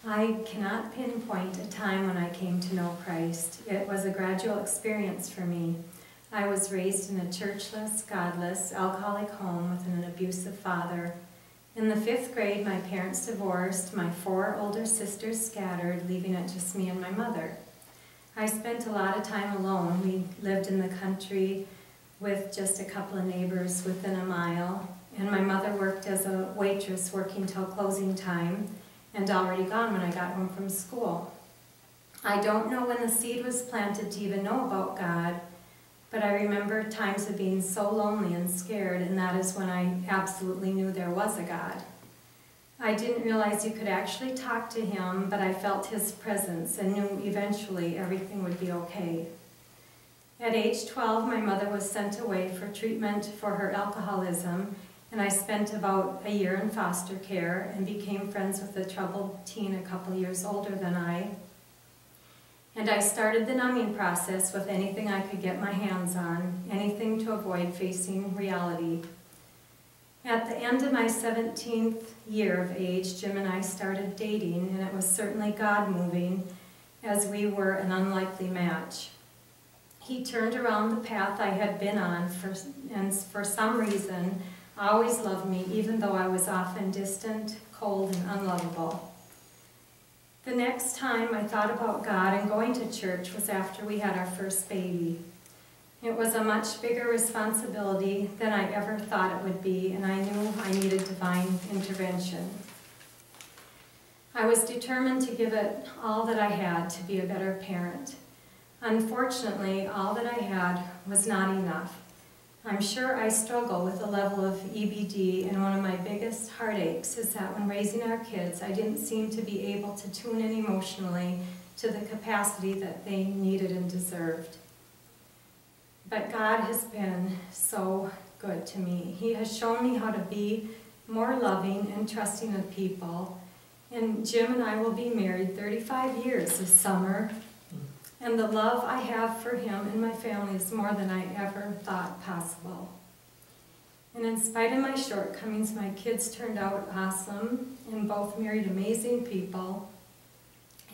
I cannot pinpoint a time when I came to know Christ. It was a gradual experience for me. I was raised in a churchless, godless, alcoholic home with an abusive father. In the 5th grade, my parents divorced, my 4 older sisters scattered, leaving it just me and my mother. I spent a lot of time alone. We lived in the country with just a couple of neighbors within a mile, and my mother worked as a waitress working till closing time and already gone when I got home from school. I don't know when the seed was planted to even know about God, but I remember times of being so lonely and scared, and that is when I absolutely knew there was a God. I didn't realize you could actually talk to him, but I felt his presence and knew eventually everything would be okay. At age 12, my mother was sent away for treatment for her alcoholism, and I spent about a year in foster care and became friends with a troubled teen a couple years older than I. And I started the numbing process with anything I could get my hands on, anything to avoid facing reality. At the end of my 17th year of age, Jim and I started dating, and it was certainly God moving, as we were an unlikely match. He turned around the path I had been on, and for some reason, always loved me, even though I was often distant, cold, and unlovable. The next time I thought about God and going to church was after we had our first baby. It was a much bigger responsibility than I ever thought it would be, and I knew I needed divine intervention. I was determined to give it all that I had to be a better parent. Unfortunately, all that I had was not enough. I'm sure I struggle with a level of EBD, and one of my biggest heartaches is that when raising our kids, I didn't seem to be able to tune in emotionally to the capacity that they needed and deserved. But God has been so good to me. He has shown me how to be more loving and trusting of people. And Jim and I will be married 35 years this summer. And the love I have for him and my family is more than I ever thought possible. And in spite of my shortcomings, my kids turned out awesome and both married amazing people.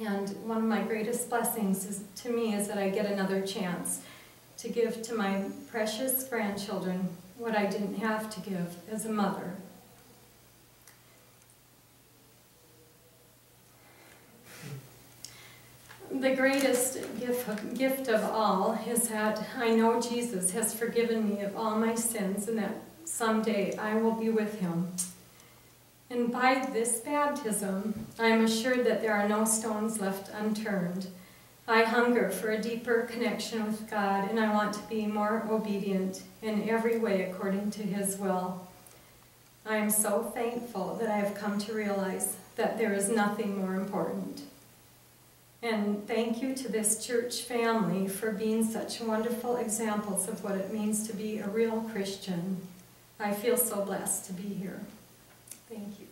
And one of my greatest blessings to me is that I get another chance to give to my precious grandchildren what I didn't have to give as a mother. The greatest gift of all is that I know Jesus has forgiven me of all my sins and that someday I will be with him. And by this baptism, I am assured that there are no stones left unturned. I hunger for a deeper connection with God, and I want to be more obedient in every way according to his will. I am so thankful that I have come to realize that there is nothing more important. And thank you to this church family for being such wonderful examples of what it means to be a real Christian. I feel so blessed to be here. Thank you.